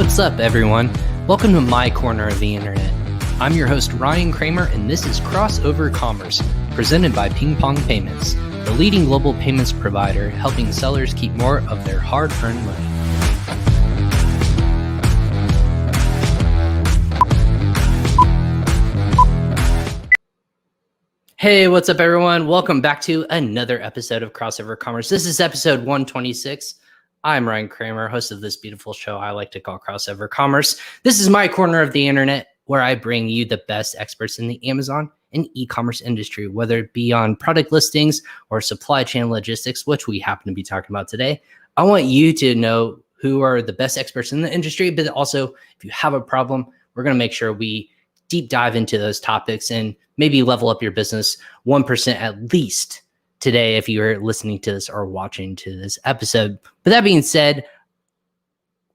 What's up, everyone? Welcome to my corner of the internet. I'm your host, Ryan Cramer, and this is Crossover Commerce, presented by PingPong Payments, the leading global payments provider helping sellers keep more of their hard-earned money. Hey, what's up, everyone? Welcome back to another episode of Crossover Commerce. This is episode 126. I'm Ryan Cramer, host of this beautiful show I like to call Crossover Commerce. This is my corner of the internet where I bring you the best experts in the Amazon and e-commerce industry, whether it be on product listings or supply chain logistics, which we happen to be talking about today. I want you to know who are the best experts in the industry, but also if you have a problem, we're going to make sure we deep dive into those topics and maybe level up your business 1% at least today if you're listening to this or watching to this episode. But that being said,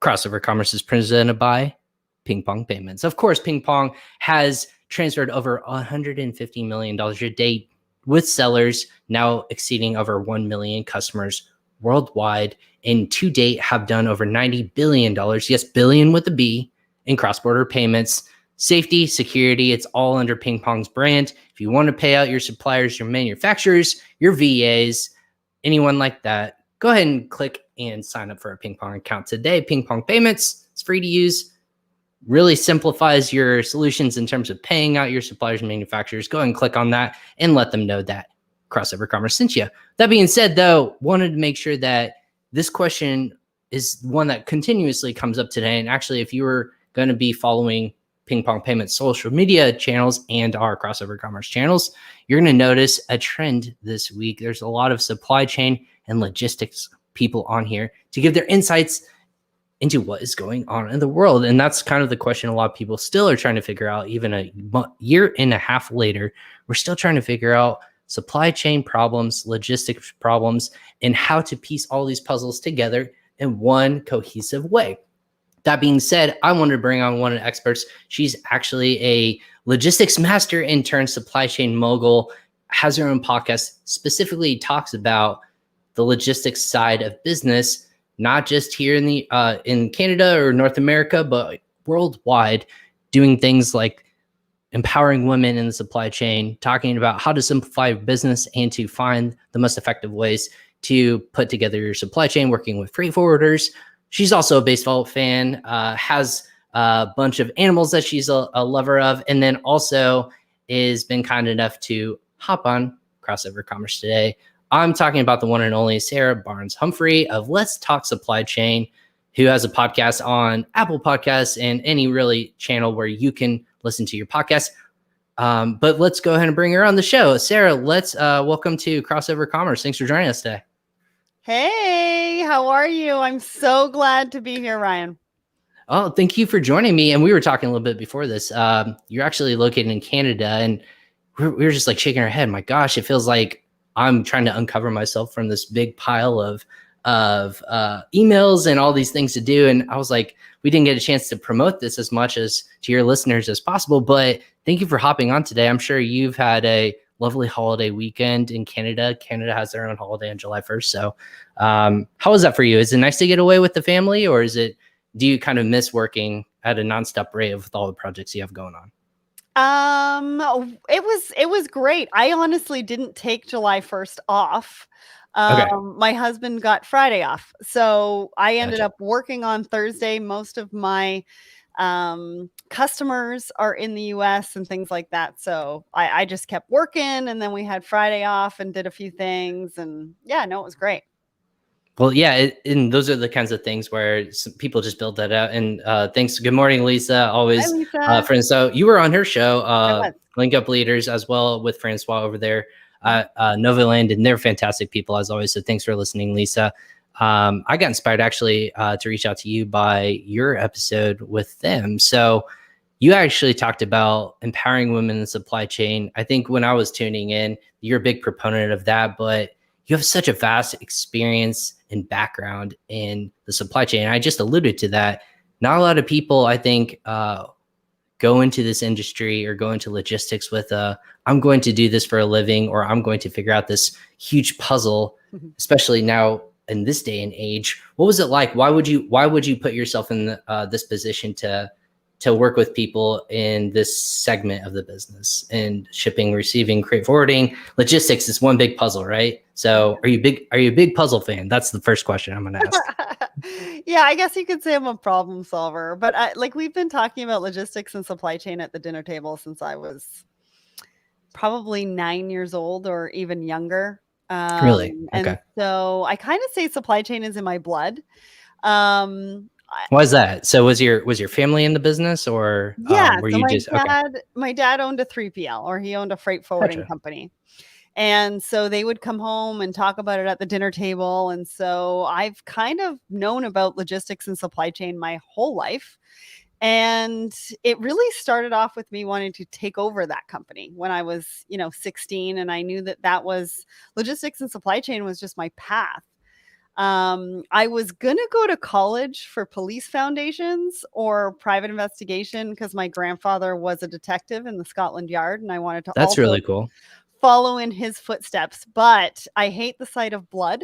Crossover Commerce is presented by PingPong Payments. Of course, PingPong has transferred over $150 million a day with sellers now exceeding over 1 million customers worldwide, and to date have done over $90 billion, yes, billion with a B, in cross-border payments. Safety, security, it's all under PingPong's brand. If you want to pay out your suppliers, your manufacturers, your VAs, anyone like that, go ahead and click and sign up for a PingPong account today. PingPong Payments, it's free to use, really simplifies your solutions in terms of paying out your suppliers and manufacturers. Go ahead and click on that and let them know that Crossover Commerce sent you. That being said, though, wanted to make sure that this question is one that continuously comes up today. And actually, if you were going to be following PingPong Payments social media channels and our Crossover Commerce channels, you're going to notice a trend this week. There's a lot of supply chain and logistics people on here to give their insights into what is going on in the world. And that's kind of the question a lot of people still are trying to figure out. Even a year and a half later, we're still trying to figure out supply chain problems, logistics problems, and how to piece all these puzzles together in one cohesive way. That being said, I wanted to bring on one of the experts. She's actually a logistics master and turned supply chain mogul, has her own podcast, specifically talks about the logistics side of business, not just here in Canada or North America, but worldwide, doing things like empowering women in the supply chain, talking about how to simplify business and to find the most effective ways to put together your supply chain, working with freight forwarders. She's also a baseball fan, has a bunch of animals that she's a lover of, and then also is been kind enough to hop on Crossover Commerce today. I'm talking about the one and only Sarah Barnes-Humphrey of Let's Talk Supply Chain, who has a podcast on Apple Podcasts and any really channel where you can listen to your podcast. But let's go ahead and bring her on the show. Sarah, let's welcome to Crossover Commerce. Thanks for joining us today. Hey, how are you? I'm so glad to be here, Ryan. Oh, thank you for joining me. And we were talking a little bit before this. You're actually located in Canada, and we were just like shaking our head. My gosh, it feels like I'm trying to uncover myself from this big pile of emails and all these things to do. And I was like, we didn't get a chance to promote this as much as to your listeners as possible. But thank you for hopping on today. I'm sure you've had a lovely holiday weekend in Canada. Canada has their own holiday on July 1st. So how was that for you? Is it nice to get away with the family, or do you kind of miss working at a nonstop rate with all the projects you have going on? It was great. I honestly didn't take July 1st off. Okay. My husband got Friday off. So I ended Gotcha. up working on Thursday. Most of my customers are in the US and things like that. So I just kept working, and then we had Friday off and did a few things, and yeah, no, it was great. Well, yeah, and those are the kinds of things where some people just build that out. And thanks. Good morning, Lisa. Always, Hi, Lisa. friends. So you were on her show, was. Link Up Leaders, as well with Francois over there, Novaland, and they're fantastic people as always. So thanks for listening, Lisa. I got inspired actually to reach out to you by your episode with them. So you actually talked about empowering women in the supply chain. I think when I was tuning in, you're a big proponent of that, but you have such a vast experience and background in the supply chain. I just alluded to that. Not a lot of people, I think, go into this industry or go into logistics with I'm going to do this for a living, or I'm going to figure out this huge puzzle, especially now in this day and age. What was it like? Why would you put yourself in this position to work with people in this segment of the business, and shipping, receiving, freight forwarding, logistics is one big puzzle, right? So are you a big puzzle fan? That's the first question I'm going to ask. Yeah, I guess you could say I'm a problem solver, but like we've been talking about logistics and supply chain at the dinner table since I was probably 9 years old or even younger. Really? And Okay. so I kind of say supply chain is in my blood. Um, Why is that? So was your family in the business, or yeah, were so you just okay? my dad owned a 3PL, or he owned a freight forwarding Gotcha. company. And so they would come home and talk about it at the dinner table. And so I've kind of known about logistics and supply chain my whole life. And it really started off with me wanting to take over that company when I was, 16. And I knew that was logistics and supply chain was just my path. I was going to go to college for police foundations or private investigation because my grandfather was a detective in the Scotland Yard. And I wanted to That's also really cool. follow in his footsteps, but I hate the sight of blood.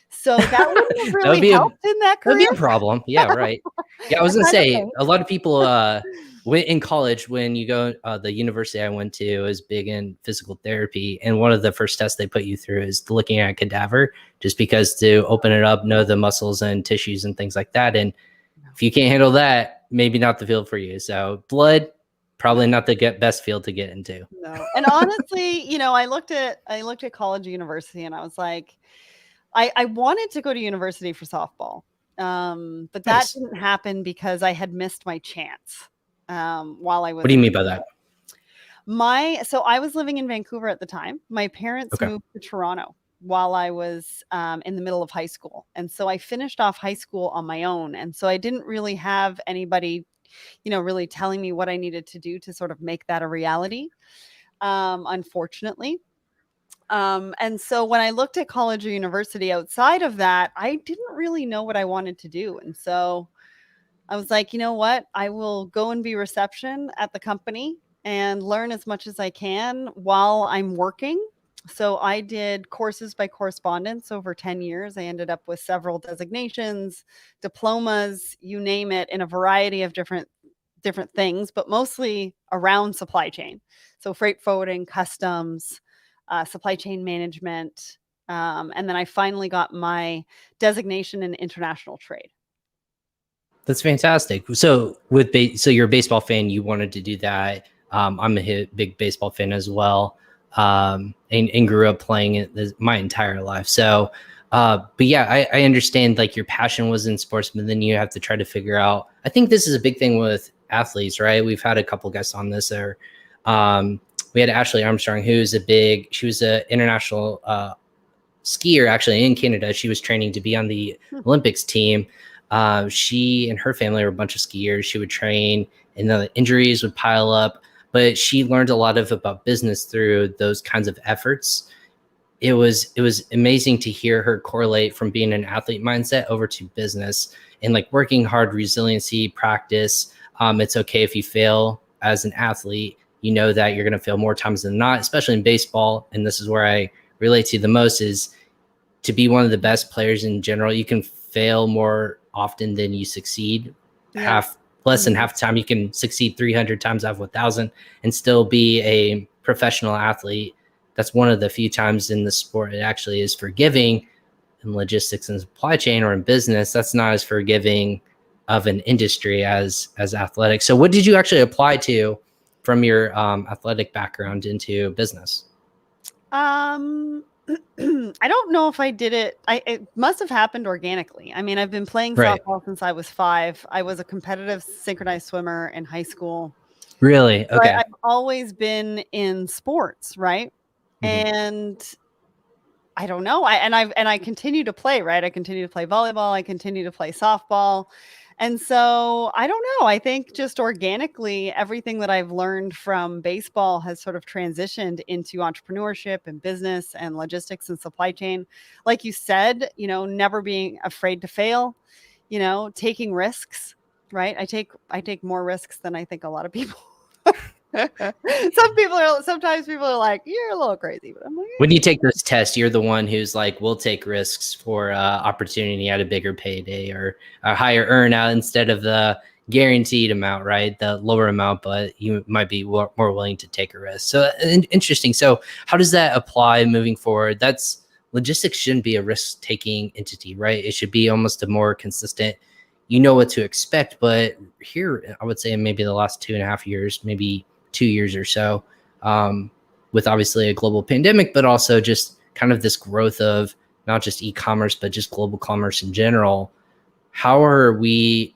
So that wouldn't have That would really be helped in that that'd career. be a problem. Yeah, right. Yeah, I was I gonna kind of say think. a lot of people went in college. When you go, the university I went to is big in physical therapy, and one of the first tests they put you through is looking at a cadaver, just because to open it up, know the muscles and tissues and things like that. And if you can't handle that, maybe not the field for you. So blood, probably not the best field to get into. No. And honestly, I looked at college and university and I was like, I wanted to go to university for softball. But that Nice. didn't happen because I had missed my chance while I What was do you in mean by that? school. So I was living in Vancouver at the time. My parents Okay. moved to Toronto while I was in the middle of high school. And so I finished off high school on my own. And so I didn't really have anybody, really telling me what I needed to do to sort of make that a reality, unfortunately. And so when I looked at college or university outside of that, I didn't really know what I wanted to do. And so I was like, you know what? I will go and be reception at the company and learn as much as I can while I'm working. So I did courses by correspondence over 10 years. I ended up with several designations, diplomas, you name it, in a variety of different things, but mostly around supply chain. So freight forwarding, customs, supply chain management. And then I finally got my designation in international trade. That's fantastic. So so you're a baseball fan, you wanted to do that. I'm a big baseball fan as well, and grew up playing it my entire life. So, but yeah, I understand like your passion was in sports, but then you have to try to figure out. I think this is a big thing with athletes, right? We've had a couple guests on this. Or we had Ashley Armstrong, she was an international skier actually in Canada. She was training to be on the Olympics team. She and her family were a bunch of skiers. She would train, and the injuries would pile up. But she learned a lot about business through those kinds of efforts. It was amazing to hear her correlate from being an athlete mindset over to business, and like working hard, resiliency, practice. It's okay if you fail as an athlete. You know that you're going to fail more times than not, especially in baseball. And this is where I relate to the most, is to be one of the best players in general. You can fail more often than you succeed. Yeah. Less than half the time. You can succeed 300 times out of 1,000 and still be a professional athlete. That's one of the few times in the sport it actually is forgiving. In logistics and supply chain or in business, that's not as forgiving of an industry as athletics. So what did you actually apply to from your athletic background into business? Um, I don't know if I did it. It must have happened organically. I mean, I've been playing Right. softball since I was 5. I was a competitive synchronized swimmer in high school. Really? So Okay. I've always been in sports, right? Mhm. And I don't know. I continue to play, right? I continue to play volleyball. I continue to play softball. And so I don't know. I think just organically, everything that I've learned from baseball has sort of transitioned into entrepreneurship and business and logistics and supply chain. Like you said, never being afraid to fail, taking risks, right? I take more risks than I think a lot of people. Sometimes people are like, you're a little crazy, but I'm like, When you take those tests, you're the one who's like, we'll take risks for opportunity at a bigger payday or a higher earn out instead of the guaranteed amount, right? The lower amount, but you might be more willing to take a risk. So interesting. So how does that apply moving forward? Logistics shouldn't be a risk taking entity, right? It should be almost a more consistent, you know what to expect. But here, I would say maybe the last 2.5 years, maybe 2 years or so, with obviously a global pandemic, but also just kind of this growth of not just e-commerce, but just global commerce in general. How are we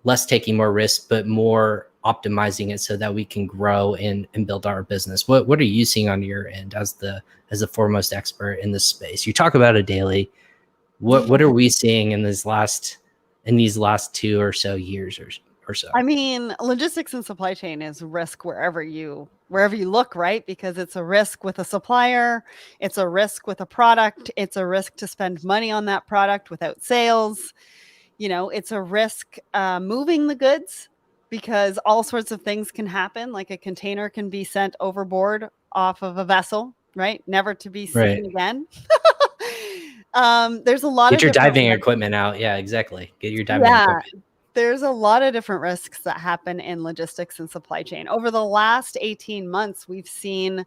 less taking more risk, but more optimizing it so that we can grow and build our business? What are you seeing on your end as the foremost expert in this space? You talk about it daily. What are we seeing in these last 2 or so years or so? I mean, logistics and supply chain is risk wherever you look, right? Because it's a risk with a supplier, it's a risk with a product, it's a risk to spend money on that product without sales. It's a risk moving the goods, because all sorts of things can happen. Like a container can be sent overboard off of a vessel, right? Never to be seen Right. again. There's a lot Get of your different diving risks. equipment out. Yeah, exactly. Get your diving Yeah, equipment. there's a lot of different risks that happen in logistics and supply chain. Over the last 18 months, we've seen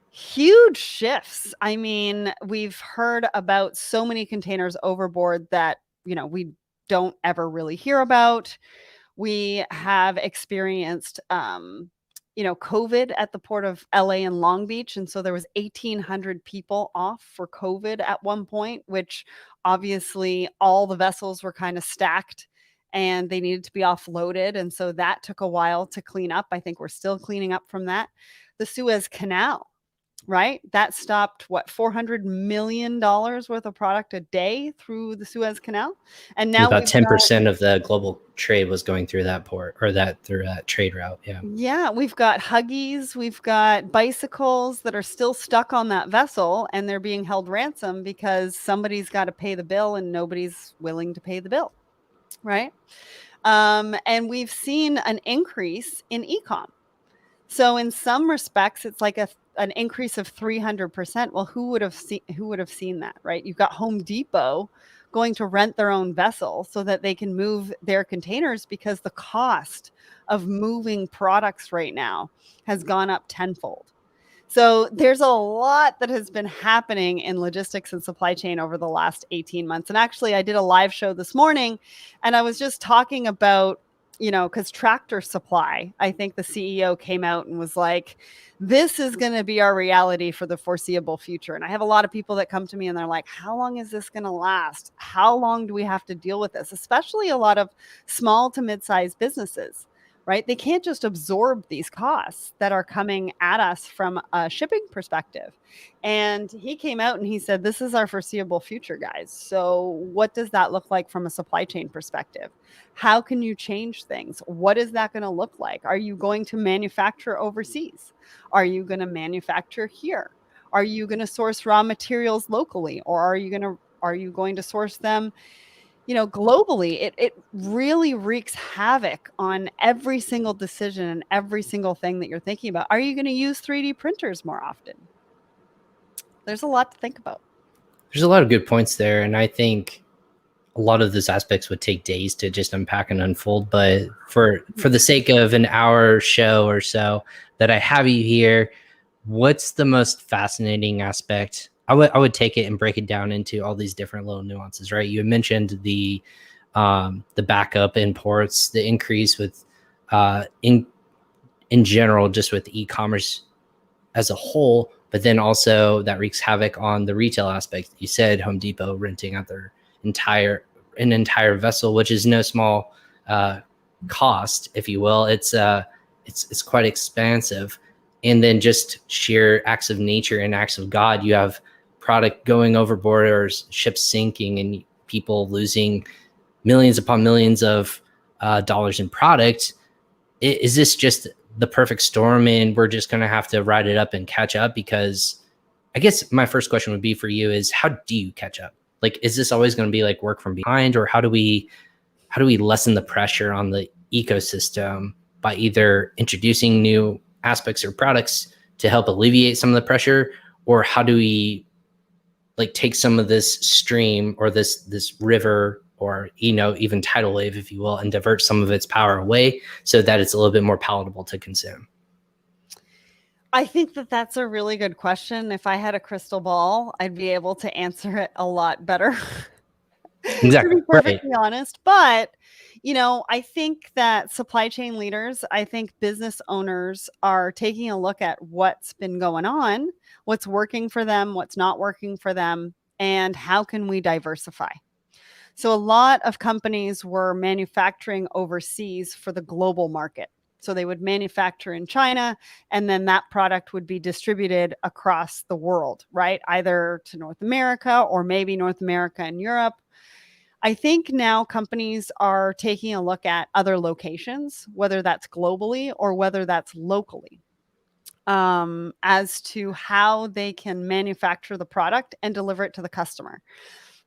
huge shifts. I mean, we've heard about so many containers overboard that, we don't ever really hear about. We have experienced, COVID at the port of LA and Long Beach. And so there was 1,800 people off for COVID at one point, which obviously all the vessels were kind of stacked and they needed to be offloaded. And so that took a while to clean up. I think we're still cleaning up from that. The Suez Canal, right? That stopped $400 million worth of product a day through the Suez Canal. And now About we've got 10% of the global trade was going through that port or through that trade route. Yeah. Yeah, we've got Huggies, we've got bicycles that are still stuck on that vessel and they're being held ransom because somebody's got to pay the bill and nobody's willing to pay the bill, right? And we've seen an increase in e-com. So in some respects, it's like an increase of 300%. Well, who would have seen that, right? You've got Home Depot going to rent their own vessel so that they can move their containers, because the cost of moving products right now has gone up tenfold. So there's a lot that has been happening in logistics and supply chain over the last 18 months. And actually, I did a live show this morning and I was just talking about, because Tractor Supply, I think the CEO came out and was like, this is going to be our reality for the foreseeable future. And I have a lot of people that come to me and they're like, how long is this going to last? How long do we have to deal with this? Especially a lot of small to mid-sized businesses, right? They can't just absorb these costs that are coming at us from a shipping perspective. And he came out and he said, this is our foreseeable future, guys. So what does that look like from a supply chain perspective? How can you change things? What is that going to look like? Are you going to manufacture overseas? Are you going to manufacture here? Are you going to source raw materials locally? Or are you going to source them globally? It really wreaks havoc on every single decision and every single thing that you're thinking about. Are you going to use 3D printers more often? There's a lot to think about. There's a lot of good points there. And I think a lot of those aspects would take days to just unpack and unfold. But for the sake of an hour show or so that I have you here, what's the most fascinating aspect? I would take it and break it down into all these different little nuances, right? You mentioned the backup in ports, the increase with in general, just with e-commerce as a whole, but then also that wreaks havoc on the retail aspect. You said Home Depot renting out their entire vessel, which is no small cost, if you will. It's quite expansive. And then just sheer acts of nature and acts of God. You have product going overboard or ships sinking and people losing millions upon millions of dollars in product. Is this just the perfect storm and we're just going to have to ride it up and catch up? Because I guess my first question would be for you is, how do you catch up? Like, is this always going to be like work from behind, or how do we lessen the pressure on the ecosystem by either introducing new aspects or products to help alleviate some of the pressure, or how do we like take some of this stream or this river, or even tidal wave, if you will, and divert some of its power away so that it's a little bit more palatable to consume? I think that that's a really good question. If I had a crystal ball, I'd be able to answer it a lot better. To Exactly. be perfectly honest. But, I think that supply chain leaders, I think business owners are taking a look at what's been going on, what's working for them, what's not working for them, and how can we diversify. So a lot of companies were manufacturing overseas for the global market. So they would manufacture in China, and then that product would be distributed across the world, right? Either to North America or maybe North America and Europe. I think now companies are taking a look at other locations, whether that's globally or whether that's locally, as to how they can manufacture the product and deliver it to the customer.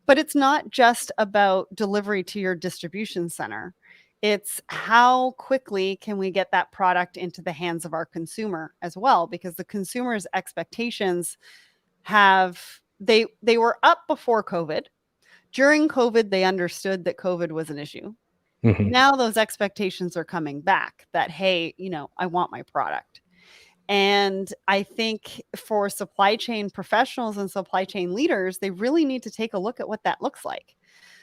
But it's not just about delivery to your distribution center. It's how quickly can we get that product into the hands of our consumer as well, because the consumer's expectations they were up before COVID. During COVID, they understood that COVID was an issue. Mm-hmm. Now those expectations are coming back that, hey, I want my product. And I think for supply chain professionals and supply chain leaders, they really need to take a look at what that looks like.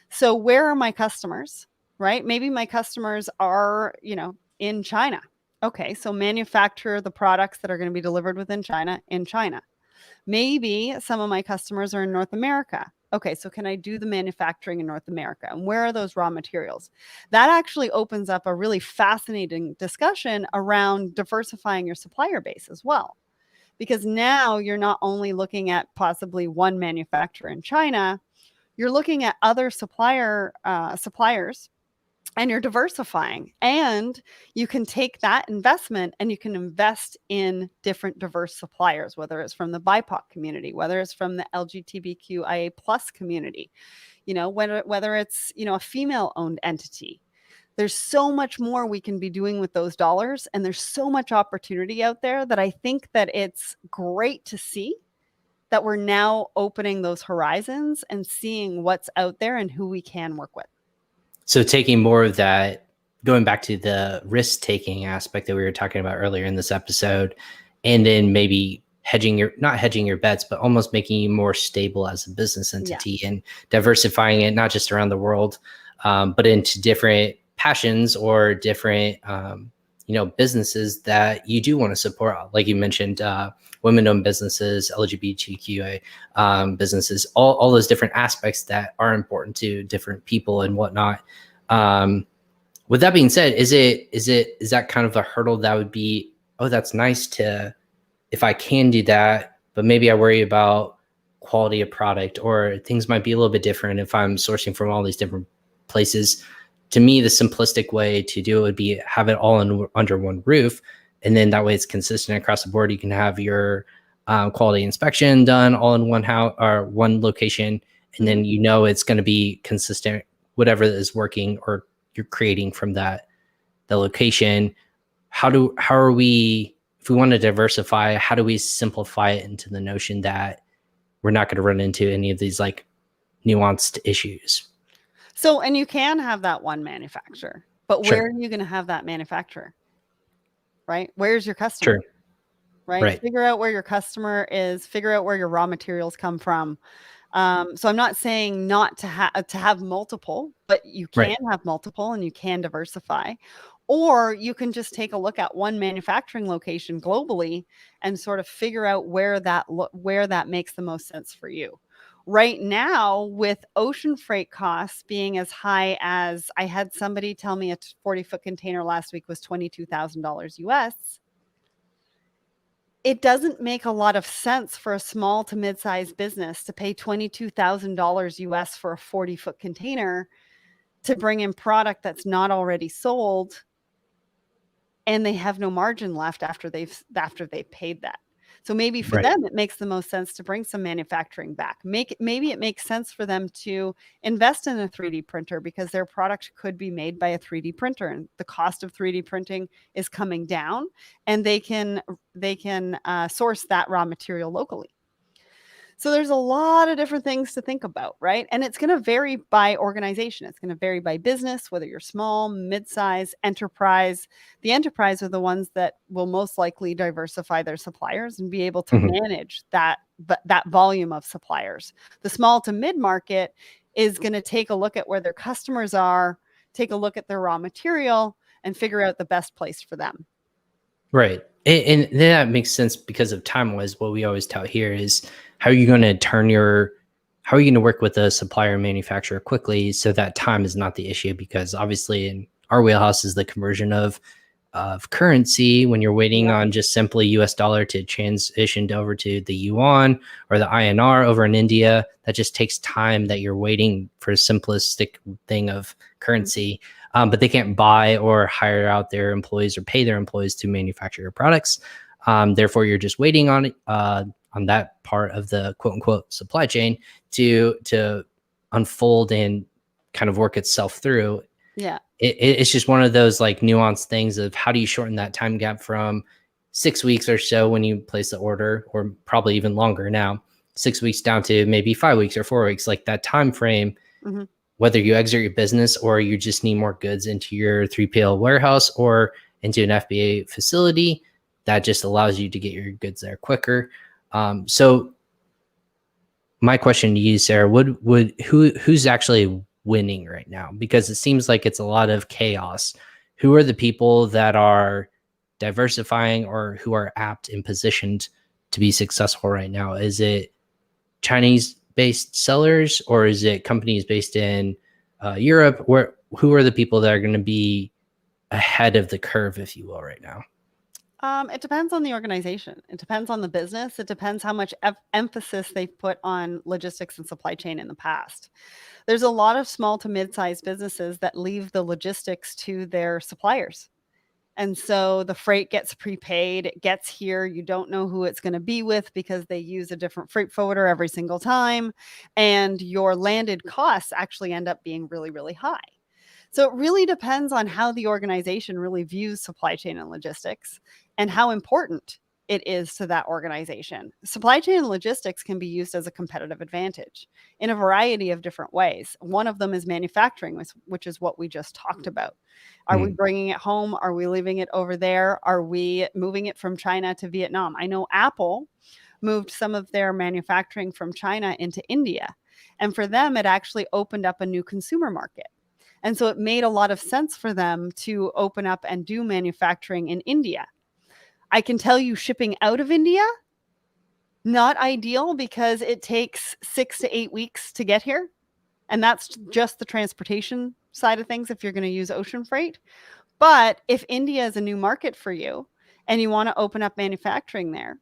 So where are my customers, right? Maybe my customers are, in China. Okay, so manufacture the products that are going to be delivered within China in China. Maybe some of my customers are in North America. Okay, so can I do the manufacturing in North America? And where are those raw materials? That actually opens up a really fascinating discussion around diversifying your supplier base as well. Because now you're not only looking at possibly one manufacturer in China, you're looking at other suppliers, and you're diversifying, and you can take that investment and you can invest in different diverse suppliers, whether it's from the BIPOC community, whether it's from the LGBTQIA plus community, whether it's, a female owned entity. There's so much more we can be doing with those dollars. And there's so much opportunity out there that I think that it's great to see that we're now opening those horizons and seeing what's out there and who we can work with. So taking more of that, going back to the risk-taking aspect that we were talking about earlier in this episode, and then maybe not hedging your bets, but almost making you more stable as a business entity, and diversifying it, not just around the world, but into different passions or different, businesses that you do want to support. Like you mentioned, women-owned businesses, LGBTQA businesses, all those different aspects that are important to different people and whatnot. With that being said, is that kind of a hurdle that would be, oh, that's nice if I can do that, but maybe I worry about quality of product, or things might be a little bit different if I'm sourcing from all these different places. To me, the simplistic way to do it would be have it all under one roof. And then that way it's consistent across the board. You can have your quality inspection done all in one house or one location. And then, it's going to be consistent, whatever is working or you're creating from the location. How are we, if we want to diversify, how do we simplify it into the notion that we're not going to run into any of these like nuanced issues? So, and you can have that one manufacturer, but where are you going to have that manufacturer? Right? Where's your customer? Sure. Right? Figure out where your customer is, figure out where your raw materials come from. So I'm not saying not to have multiple, but you can have multiple and you can diversify. Or you can just take a look at one manufacturing location globally and sort of figure out where that makes the most sense for you. Right now, with ocean freight costs being as high as, I had somebody tell me a 40-foot container last week was $22,000 US. It doesn't make a lot of sense for a small to mid-sized business to pay $22,000 US for a 40-foot container to bring in product that's not already sold, and they have no margin left after they've paid that. So maybe for them, it makes the most sense to bring some manufacturing back. Maybe it makes sense for them to invest in a 3D printer because their product could be made by a 3D printer, and the cost of 3D printing is coming down, and they can source that raw material locally. So there's a lot of different things to think about, right? And it's going to vary by organization. It's going to vary by business, whether you're small, mid-size, enterprise. The enterprise are the ones that will most likely diversify their suppliers and be able to manage that volume of suppliers. The small to mid-market is going to take a look at where their customers are, take a look at their raw material, and figure out the best place for them. Right. And that makes sense because of time-wise. What we always tout here is how are you going to work with a supplier and manufacturer quickly so that time is not the issue? Because obviously in our wheelhouse is the conversion of currency when you're waiting on just simply US dollar to transition over to the yuan or the INR over in India. That just takes time that you're waiting for a simplistic thing of currency. But they can't buy or hire out their employees or pay their employees to manufacture your products. Therefore, you're just waiting on that part of the quote unquote supply chain to unfold and kind of work itself through. Yeah. It's just one of those like nuanced things of how do you shorten that time gap from 6 weeks or so when you place the order, or probably even longer now, 6 weeks down to maybe 5 weeks or 4 weeks, like that time frame. Whether you exit your business or you just need more goods into your 3PL warehouse or into an FBA facility, that just allows you to get your goods there quicker. So my question to you, Sarah, who's actually winning right now? Because it seems like it's a lot of chaos. Who are the people that are diversifying or who are apt and positioned to be successful right now? Is it Chinese-based sellers, or is it companies based in Europe? Who are the people that are going to be ahead of the curve, if you will, right now? It depends on the organization. It depends on the business. It depends how much emphasis they've put on logistics and supply chain in the past. There's a lot of small to mid-sized businesses that leave the logistics to their suppliers. And so the freight gets prepaid, it gets here. You don't know who it's going to be with because they use a different freight forwarder every single time. And your landed costs actually end up being really, really high. So it really depends on how the organization really views supply chain and logistics and how important it is to that organization. Supply chain and logistics can be used as a competitive advantage in a variety of different ways. One of them is manufacturing, which is what we just talked about. Are we bringing it home? Are we leaving it over there? Are we moving it from China to Vietnam? I know Apple moved some of their manufacturing from China into India. And for them, it actually opened up a new consumer market. And so it made a lot of sense for them to open up and do manufacturing in India. I can tell you shipping out of India, not ideal because it takes 6 to 8 weeks to get here. And that's just the transportation side of things if you're going to use ocean freight. But if India is a new market for you and you want to open up manufacturing there,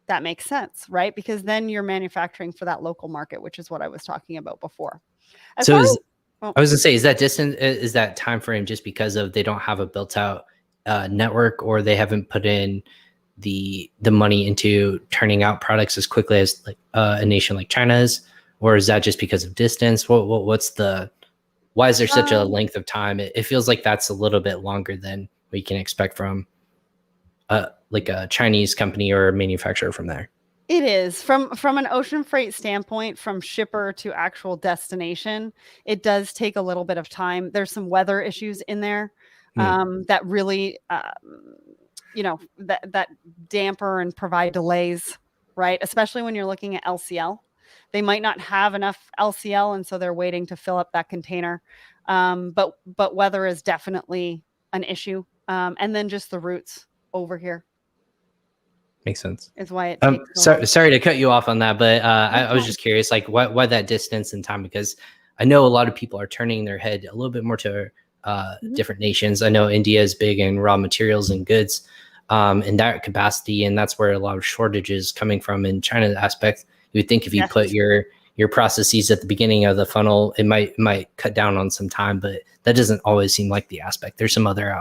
that makes sense, right? Because then you're manufacturing for that local market, which is what I was talking about before. I was going to say, is that time frame just because of they don't have a built out network, or they haven't put in the money into turning out products as quickly as like a nation like China is, or is that just because of distance? Why is there such a length of time? It feels like that's a little bit longer than we can expect from like a Chinese company or a manufacturer from there. It is from an ocean freight standpoint, from shipper to actual destination. It does take a little bit of time. There's some weather issues in there that really, that damper and provide delays, right? Especially when you're looking at LCL. They might not have enough LCL, and so they're waiting to fill up that container. But weather is definitely an issue. And then just the routes over here. Makes sense. Is why it takes sorry to cut you off on that, but I was just curious, like why that distance and time? Because I know a lot of people are turning their head a little bit more to different nations. I know India is big in raw materials and goods in that capacity, and that's where a lot of shortages coming from in China aspect. You would think if you put your processes at the beginning of the funnel, it might cut down on some time, but that doesn't always seem like the aspect. There's some other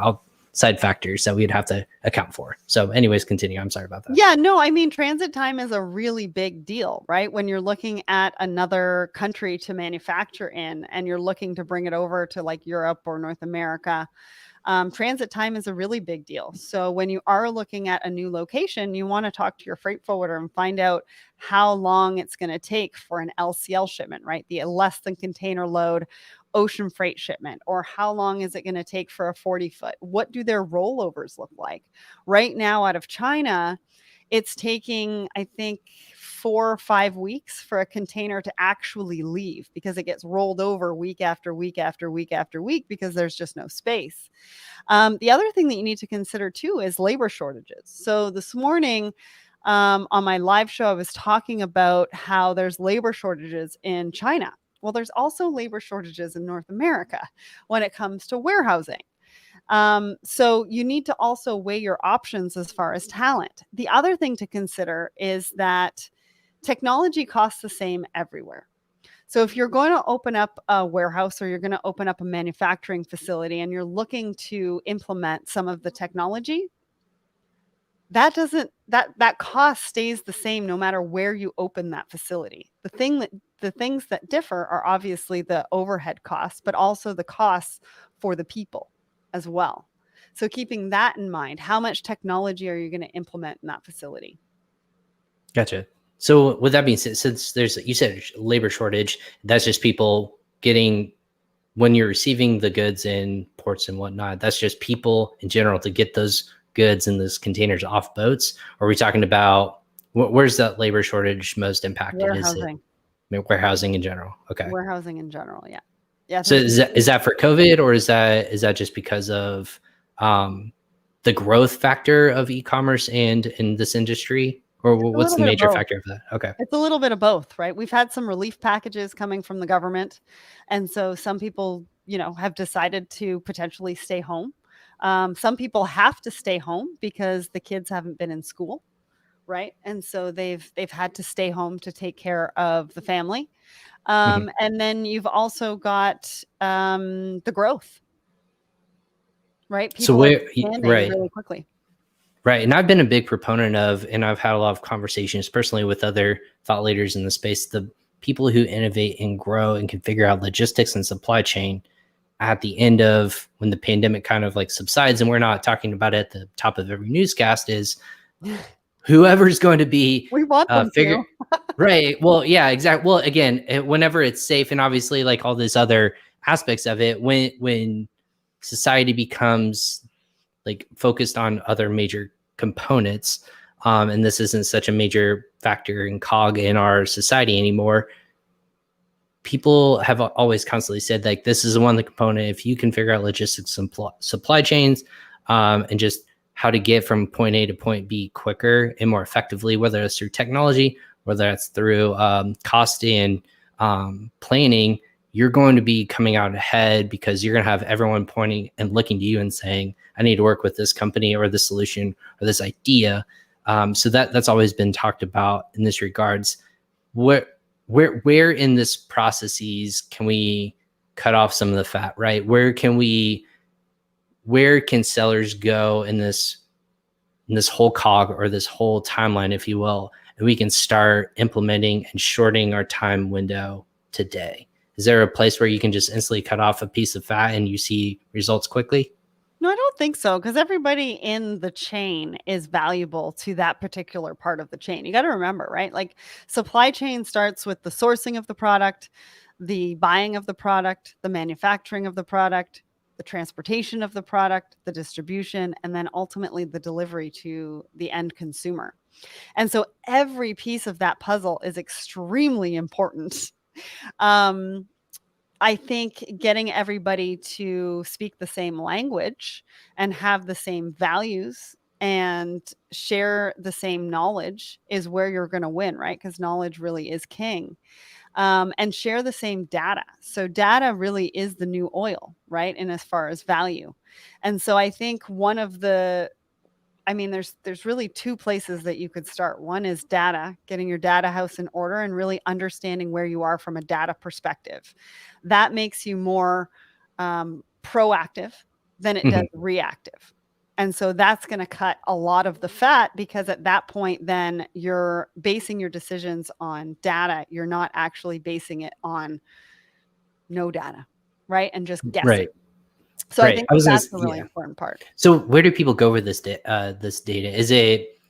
side factors that we'd have to account for. So anyways, continue. I'm sorry about that. Yeah, no, I mean, transit time is a really big deal, right? When you're looking at another country to manufacture in and you're looking to bring it over to like Europe or North America, transit time is a really big deal. So when you are looking at a new location, you want to talk to your freight forwarder and find out how long it's going to take for an LCL shipment, right? The less than container load ocean freight shipment, or how long is it going to take for a 40-foot? What do their rollovers look like? Right now out of China, it's taking, I think, 4 or 5 weeks for a container to actually leave because it gets rolled over week after week after week after week because there's just no space. The other thing that you need to consider too is labor shortages. So this morning on my live show, I was talking about how there's labor shortages in China. Well, there's also labor shortages in North America when it comes to warehousing. So you need to also weigh your options as far as talent. The other thing to consider is that technology costs the same everywhere. So if you're going to open up a warehouse or you're going to open up a manufacturing facility and you're looking to implement some of the technology, that cost stays the same no matter where you open that facility. The things that differ are obviously the overhead costs, but also the costs for the people as well. So keeping that in mind, how much technology are you going to implement in that facility? Gotcha. So with that being said, since you said labor shortage, that's just people getting, when you're receiving the goods in ports and whatnot, that's just people in general to get those goods and those containers off boats? Or are we talking about where's that labor shortage most impacted? Warehousing. Is it warehousing in general? Okay. Warehousing in general. Yeah. Yeah. So is that for COVID, or is that just because of the growth factor of e-commerce and in this industry? Or what's the major factor of that? Okay. It's a little bit of both, right? We've had some relief packages coming from the government. And so some people, have decided to potentially stay home. Some people have to stay home because the kids haven't been in school, right? And so they've had to stay home to take care of the family. And then you've also got the growth, right? People are expanding really quickly. Right. And I've been a big proponent of, and I've had a lot of conversations personally with other thought leaders in the space, the people who innovate and grow and can figure out logistics and supply chain at the end of when the pandemic kind of like subsides, and we're not talking about it at the top of every newscast, is whoever's going to be we want them to. Right. Well, yeah, exactly. Well, again, whenever it's safe, and obviously like all these other aspects of it, when society becomes like focused on other major components, and this isn't such a major factor and cog in our society anymore, people have always constantly said like this is the one component. If you can figure out logistics and supply chains, and just how to get from point A to point B quicker and more effectively, whether it's through technology, whether that's through cost and planning, you're going to be coming out ahead because you're going to have everyone pointing and looking to you and saying, I need to work with this company or this solution or this idea. So that's always been talked about in this regards. Where in this processes can we cut off some of the fat, right? Where can sellers go in this whole cog or this whole timeline, if you will, and we can start implementing and shortening our time window today? Is there a place where you can just instantly cut off a piece of fat and you see results quickly? No, I don't think so, because everybody in the chain is valuable to that particular part of the chain. You got to remember, right? Like supply chain starts with the sourcing of the product, the buying of the product, the manufacturing of the product, the transportation of the product, the distribution, and then ultimately the delivery to the end consumer. And so every piece of that puzzle is extremely important. I think getting everybody to speak the same language and have the same values and share the same knowledge is where you're going to win, right? Because knowledge really is king. And share the same data. So data really is the new oil, right? And as far as value. And so I think there's really two places that you could start. One is data, getting your data house in order and really understanding where you are from a data perspective. That makes you more proactive than it does reactive. And so that's going to cut a lot of the fat, because at that point, then you're basing your decisions on data. You're not actually basing it on no data, right? And just guessing. Right. So I Right. think I was gonna that's a really yeah. important part. So where do people go with this this data? Is it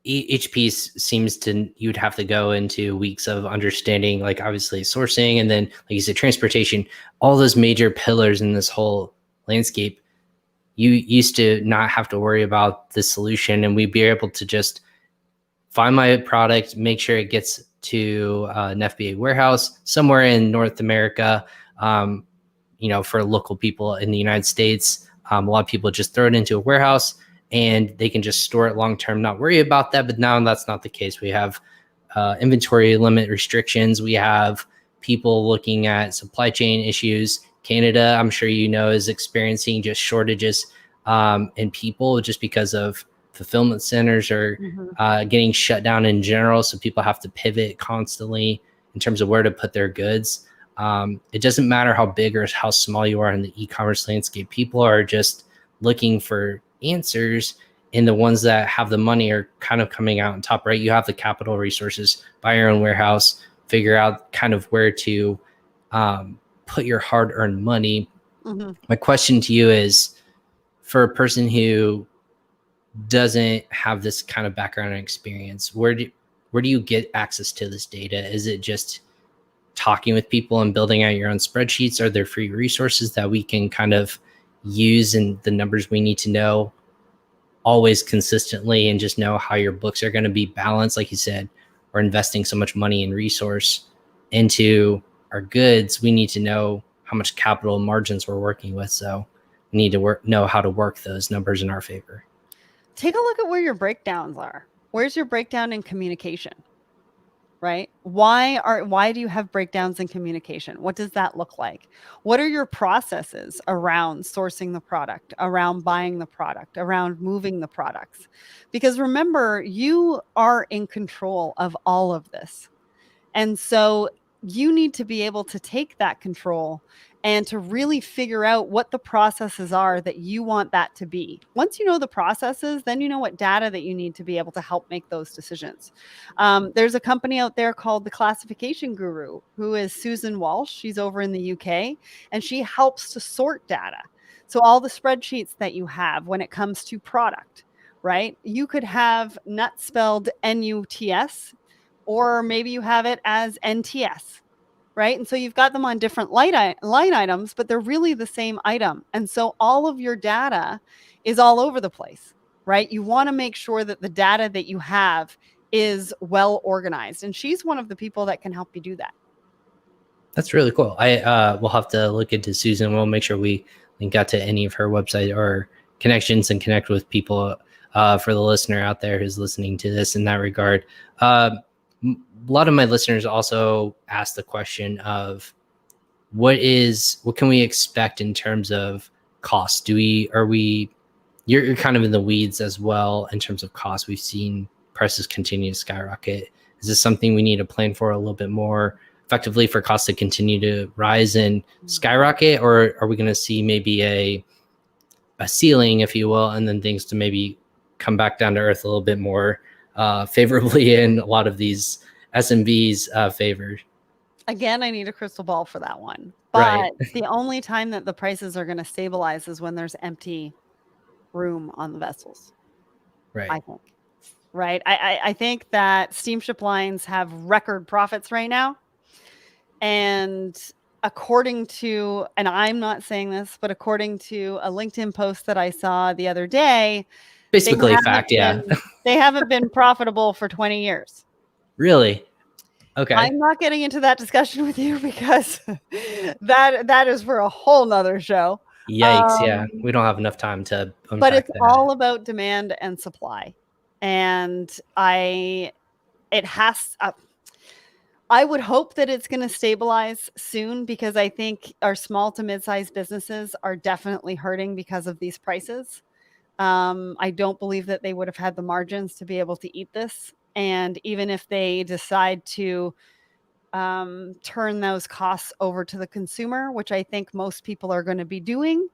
each piece seems to you'd have to go into weeks of understanding, like obviously sourcing, and then like you said, transportation, all those major pillars in this whole landscape. You used to not have to worry about the solution, and we'd be able to just find my product, make sure it gets to an FBA warehouse somewhere in North America. For local people in the United States, a lot of people just throw it into a warehouse and they can just store it long term, not worry about that. But now that's not the case. We have inventory limit restrictions. We have people looking at supply chain issues. Canada, I'm sure is experiencing just shortages in people just because of fulfillment centers are getting shut down in general. So people have to pivot constantly in terms of where to put their goods. It doesn't matter how big or how small you are in the e-commerce landscape. People are just looking for answers, and the ones that have the money are kind of coming out on top, right? You have the capital resources, buy your own warehouse, figure out kind of where to put your hard-earned money. My question to you is, for a person who doesn't have this kind of background and experience, where do you get access to this data? Is it just talking with people and building out your own spreadsheets? Are there free resources that we can kind of use in the numbers we need to know always consistently, and just know how your books are going to be balanced? Like you said, we're investing so much money and resource into our goods. We need to know how much capital margins we're working with. So we need to know how to work those numbers in our favor. Take a look at where your breakdowns are. Where's your breakdown in communication? Right? Why do you have breakdowns in communication? What does that look like? What are your processes around sourcing the product, around buying the product, around moving the products? Because remember, you are in control of all of this. And so you need to be able to take that control and to really figure out what the processes are that you want that to be. Once you know the processes, then you know what data that you need to be able to help make those decisions. There's a company out there called The Classification Guru, who is Susan Walsh. She's over in the UK, and she helps to sort data. So all the spreadsheets that you have when it comes to product, right? You could have nuts spelled NUTS, or maybe you have it as NTS, right? And so you've got them on different line items, but they're really the same item. And so all of your data is all over the place, right? You want to make sure that the data that you have is well organized. And she's one of the people that can help you do that. That's really cool. We'll have to look into Susan. We'll make sure we link out to any of her website or connections and connect with people for the listener out there who's listening to this in that regard. A lot of my listeners also ask the question of what can we expect in terms of cost? You're kind of in the weeds as well in terms of cost. We've seen prices continue to skyrocket. Is this something we need to plan for a little bit more effectively for costs to continue to rise and skyrocket, or are we going to see maybe a ceiling, if you will, and then things to maybe come back down to earth a little bit more favorably in a lot of these SMBs favor? Again, I need a crystal ball for that one. But the only time that the prices are going to stabilize is when there's empty room on the vessels. Right. I think. Right. I think that steamship lines have record profits right now. And according to, and I'm not saying this, but according to a LinkedIn post that I saw the other day, basically fact, yeah. They haven't been profitable for 20 years. Really? Okay. I'm not getting into that discussion with you because that is for a whole nother show. Yikes. Yeah. We don't have enough time to unpack but it's that. all about demand and supply. And I would hope that it's going to stabilize soon, because I think our small to mid-sized businesses are definitely hurting because of these prices. I don't believe that they would have had the margins to be able to eat this. And even if they decide to turn those costs over to the consumer, which I think most people are going to be doing,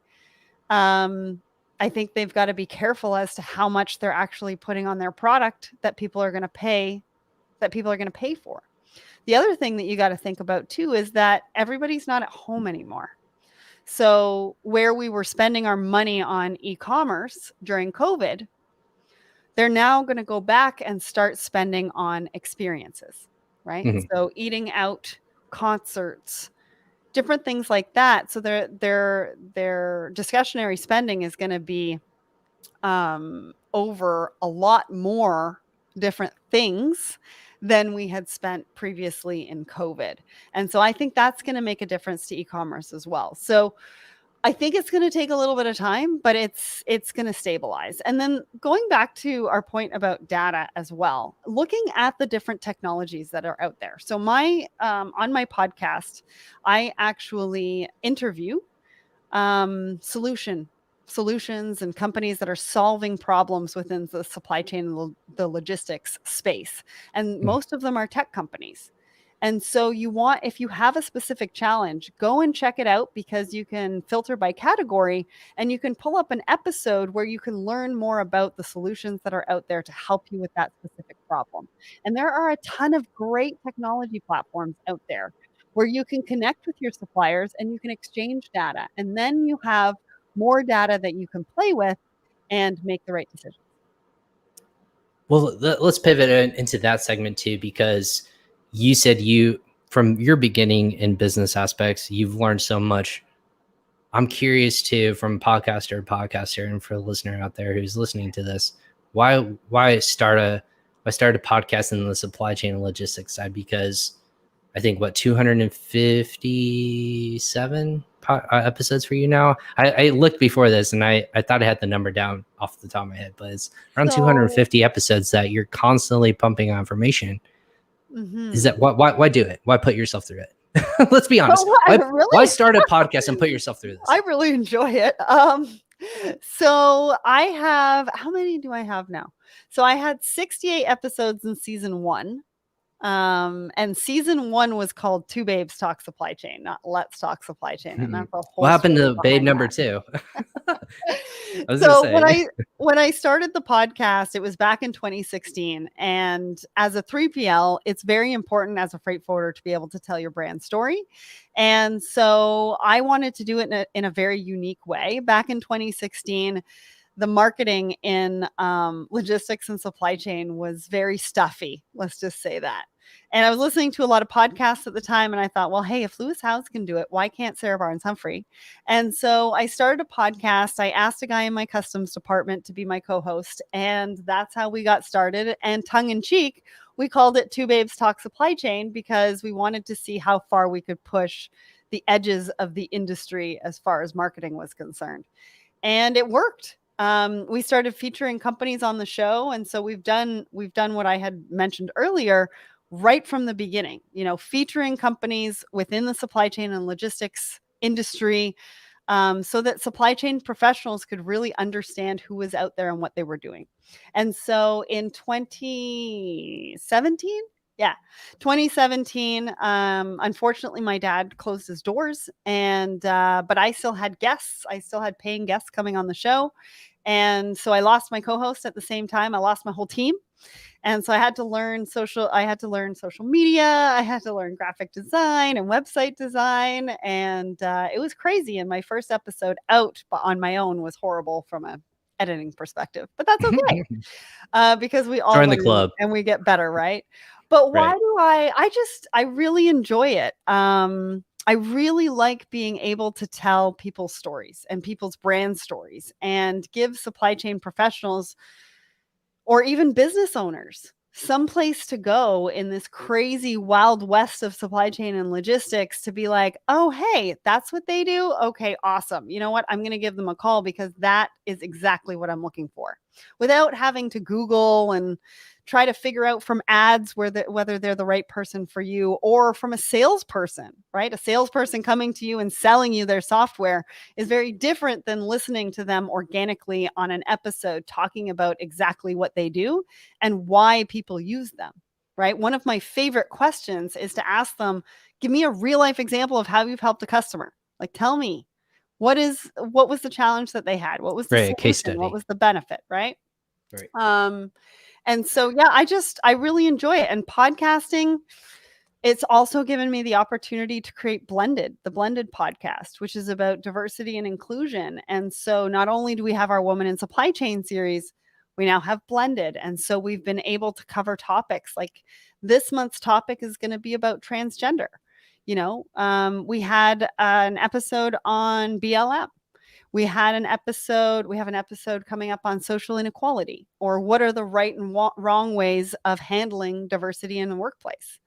I think they've got to be careful as to how much they're actually putting on their product that people are going to pay for. The other thing that you got to think about too is that everybody's not at home anymore. So where we were spending our money on e-commerce during COVID, they're now going to go back and start spending on experiences, right? Mhm. So eating out, concerts, different things like that. So their discretionary spending is going to be over a lot more different things than we had spent previously in COVID. And so I think that's going to make a difference to e-commerce as well. So I think it's going to take a little bit of time, but it's going to stabilize. And then going back to our point about data as well, looking at the different technologies that are out there. So my on my podcast, I actually interview solutions and companies that are solving problems within the supply chain and the logistics space. And most of them are tech companies. And so if you have a specific challenge, go and check it out, because you can filter by category and you can pull up an episode where you can learn more about the solutions that are out there to help you with that specific problem. And there are a ton of great technology platforms out there where you can connect with your suppliers and you can exchange data. And then you have more data that you can play with and make the right decision. Well, let's pivot into that segment too, because you said from your beginning in business aspects, you've learned so much. I'm curious too, from podcaster to podcaster, and for the listener out there who's listening to this, why start a podcast in the supply chain and logistics side? Because I think 257 episodes for you now. I looked before this and I thought I had the number down off the top of my head, but it's around 250 episodes that you're constantly pumping out information. Is that why do it? Why put yourself through it? Let's be honest. Why start a podcast and put yourself through this? I really enjoy it. So I have, how many do I have now? So I had 68 episodes in season 1. And season 1 was called Two Babes Talk Supply Chain, not Let's Talk Supply Chain. And that's a whole what happened to babe number 2? So when I started the podcast, it was back in 2016. And as a 3PL, it's very important as a freight forwarder to be able to tell your brand story. And so I wanted to do it in a very unique way. Back in 2016, the marketing in logistics and supply chain was very stuffy. Let's just say that. And I was listening to a lot of podcasts at the time, and I thought, well, hey, if Lewis Howes can do it, why can't Sarah Barnes-Humphrey? And so I started a podcast. I asked a guy in my customs department to be my co-host, and that's how we got started. And tongue in cheek, we called it Two Babes Talk Supply Chain, because we wanted to see how far we could push the edges of the industry as far as marketing was concerned. And it worked. We started featuring companies on the show. And so we've done what I had mentioned earlier, right from the beginning, featuring companies within the supply chain and logistics industry, so that supply chain professionals could really understand who was out there and what they were doing. And so in 2017, 2017, unfortunately, my dad closed his doors, but I still had guests. I still had paying guests coming on the show. And so I lost my co-host at the same time. I lost my whole team. And so I had to learn social media. I had to learn graphic design and website design. And it was crazy. And my first episode out on my own was horrible from a editing perspective, but that's okay. Because we all join the club and we get better, right? But why do I really enjoy it. I really like being able to tell people's stories and people's brand stories and give supply chain professionals or even business owners some place to go in this crazy wild west of supply chain and logistics to be like, oh, hey, that's what they do. Okay, awesome. You know what? I'm going to give them a call, because that is exactly what I'm looking for, without having to Google and try to figure out from ads whether they're the right person for you, or from a salesperson, right? A salesperson coming to you and selling you their software is very different than listening to them organically on an episode talking about exactly what they do and why people use them, right? One of my favorite questions is to ask them, give me a real life example of how you've helped a customer. Like, tell me, what was the challenge that they had? What was the Right, a case solution? What study. was the benefit, right? Right. And so yeah, I really enjoy it. And podcasting, it's also given me the opportunity to create the Blended podcast, which is about diversity and inclusion. And so not only do we have our Woman in Supply Chain series, we now have Blended. And so we've been able to cover topics like this month's topic is going to be about transgender. We had an episode on BLM. We have an episode coming up on social inequality, or what are the right and wrong ways of handling diversity in the workplace.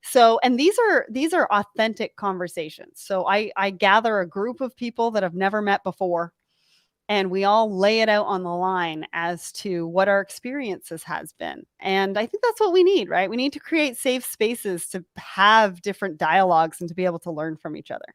So, and these are authentic conversations. So I gather a group of people that have never met before, and we all lay it out on the line as to what our experiences has been. And I think that's what we need, right? We need to create safe spaces to have different dialogues and to be able to learn from each other.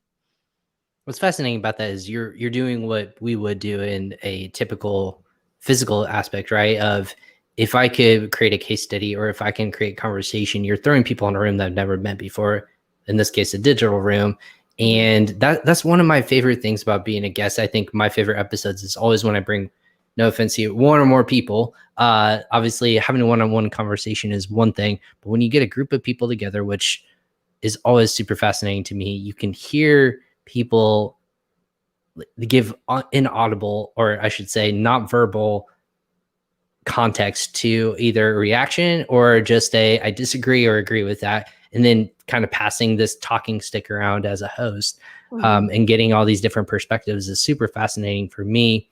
What's fascinating about that is you're doing what we would do in a typical physical aspect, right? Of if I could create a case study or if I can create conversation, you're throwing people in a room that I've never met before, in this case, a digital room. And that's one of my favorite things about being a guest. I think my favorite episodes is always when I bring, no offense to you, one or more people. Obviously, having a one-on-one conversation is one thing, but when you get a group of people together, which is always super fascinating to me, you can hear people give inaudible, or I should say not verbal context to either a reaction or just I disagree or agree with that. And then kind of passing this talking stick around as a host, and getting all these different perspectives is super fascinating for me.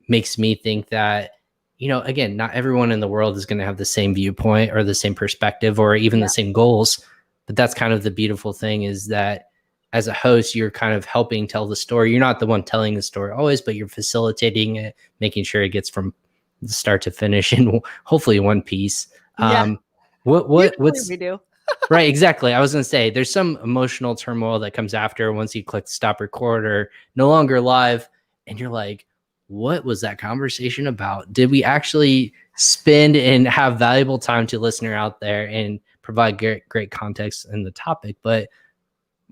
Makes me think that, again, not everyone in the world is going to have the same viewpoint or the same perspective or even the same goals. But that's kind of the beautiful thing, is that as a host, you're kind of helping tell the story. You're not the one telling the story always, but you're facilitating it, making sure it gets from the start to finish in hopefully one piece. What's we do. Right, exactly. I was going to say there's some emotional turmoil that comes after once you click stop record or no longer live, and you're like, what was that conversation about? Did we actually spend and have valuable time to listener out there and provide great context in the topic? But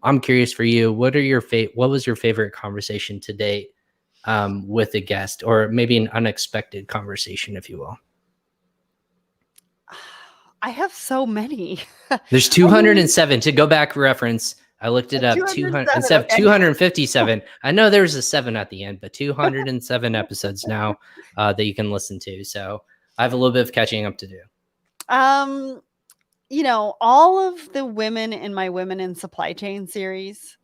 I'm curious for you, what was your favorite conversation to date, with a guest, or maybe an unexpected conversation, if you will? I have so many. There's 207 to go back reference. I looked it up. 200 instead of 257. I know there's a 7 at the end, but 207 episodes now that you can listen to. So I have a little bit of catching up to do. All of the women in my Women in Supply Chain series,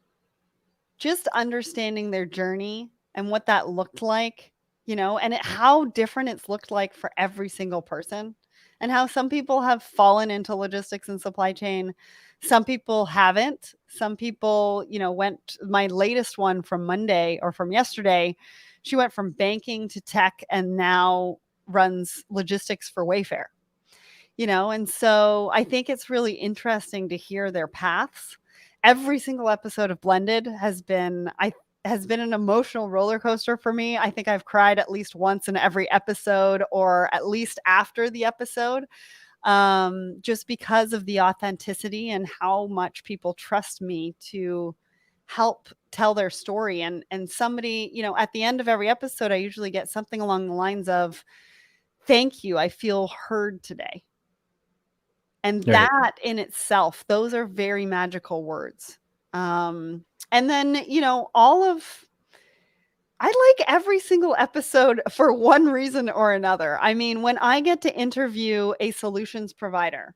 just understanding their journey and what that looked like, and how different it's looked like for every single person, and how some people have fallen into logistics and supply chain. Some people haven't. Some people, my latest one from Monday or from yesterday, she went from banking to tech and now runs logistics for Wayfair. And so I think it's really interesting to hear their paths. Every single episode of Blended has been an emotional roller coaster for me. I think I've cried at least once in every episode, or at least after the episode, just because of the authenticity and how much people trust me to help tell their story. And somebody, at the end of every episode, I usually get something along the lines of, "Thank you. I feel heard today." And that in itself, those are very magical words. And then, I like every single episode for one reason or another. I mean, when I get to interview a solutions provider,